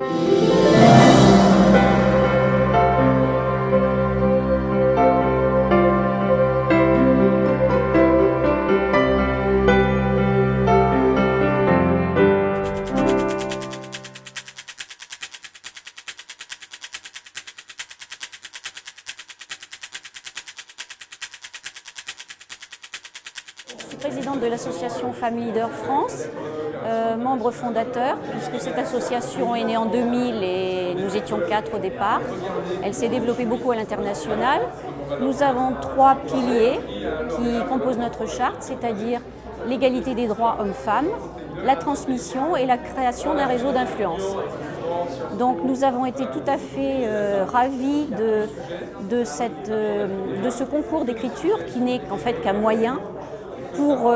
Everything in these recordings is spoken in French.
Je suis présidente de l'association Femmes Leaders France, membre fondateur, puisque cette association est née en 2000 et nous étions 4 au départ. Elle s'est développée beaucoup à l'international. Nous avons 3 piliers qui composent notre charte, c'est-à-dire l'égalité des droits hommes-femmes, la transmission et la création d'un réseau d'influence. Donc nous avons été tout à fait ravis de ce concours d'écriture qui n'est en fait qu'un moyen pour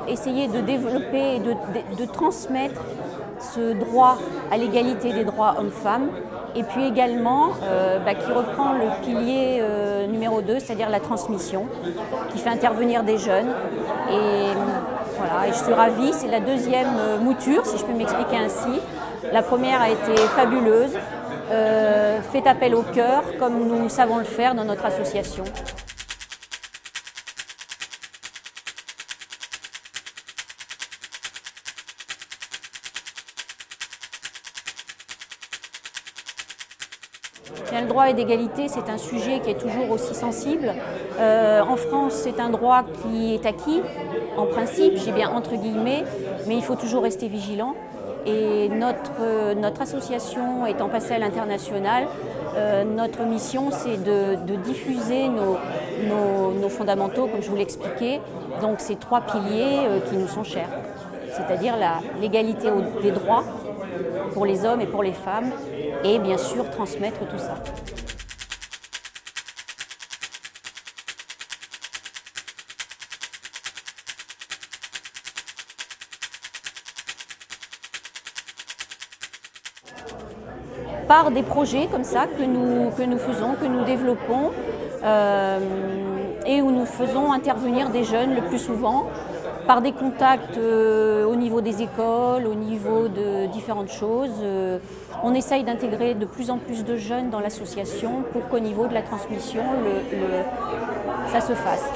essayer de développer et de transmettre ce droit à l'égalité des droits hommes-femmes et puis également qui reprend le pilier numéro 2, c'est-à-dire la transmission, qui fait intervenir des jeunes. Et voilà, et je suis ravie, c'est la deuxième mouture, si je peux m'expliquer ainsi. La première a été fabuleuse, fait appel au cœur, comme nous savons le faire dans notre association. Le droit et d'égalité, c'est un sujet qui est toujours aussi sensible. En France, c'est un droit qui est acquis, en principe, j'ai bien entre guillemets, mais il faut toujours rester vigilant. Et notre association étant passée à l'international, notre mission, c'est de diffuser nos fondamentaux, comme je vous l'expliquais. Donc, ces 3 piliers qui nous sont chers, c'est-à-dire l'égalité des droits pour les hommes et pour les femmes, et bien sûr transmettre tout ça. Par des projets comme ça que nous faisons, que nous développons et où nous faisons intervenir des jeunes le plus souvent, par des contacts au niveau des écoles, au niveau de différentes choses. On essaye d'intégrer de plus en plus de jeunes dans l'association pour qu'au niveau de la transmission, ça se fasse.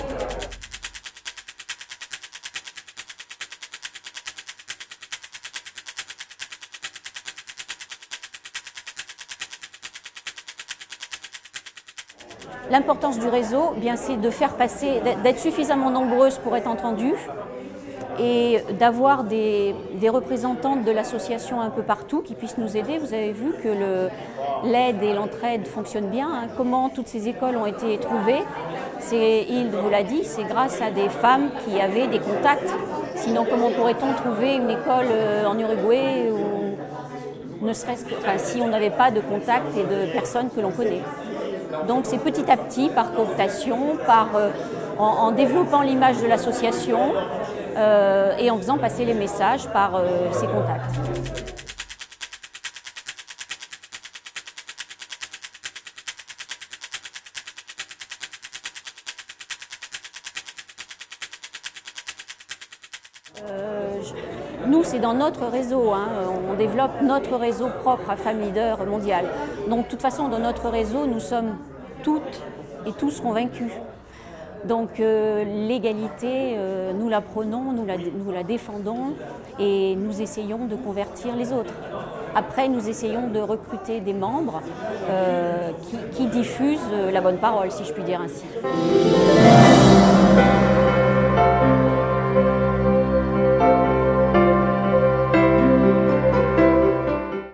L'importance du réseau, c'est de faire passer, d'être suffisamment nombreuses pour être entendues et d'avoir des représentantes de l'association un peu partout qui puissent nous aider. Vous avez vu que l'aide et l'entraide fonctionnent bien. Comment toutes ces écoles ont été trouvées, Hilde vous l'a dit, c'est grâce à des femmes qui avaient des contacts. Sinon, comment pourrait-on trouver une école en Uruguay ou ne serait-ce que, si on n'avait pas de contacts et de personnes que l'on connaît. Donc c'est petit à petit, par cooptation, en développant l'image de l'association et en faisant passer les messages par ces contacts. Nous, c'est dans notre réseau, on développe notre réseau propre à Femmes Leaders mondial. Donc, de toute façon, dans notre réseau, nous sommes toutes et tous convaincus. Donc, l'égalité, nous la prônons, nous la défendons et nous essayons de convertir les autres. Après, nous essayons de recruter des membres qui diffusent la bonne parole, si je puis dire ainsi.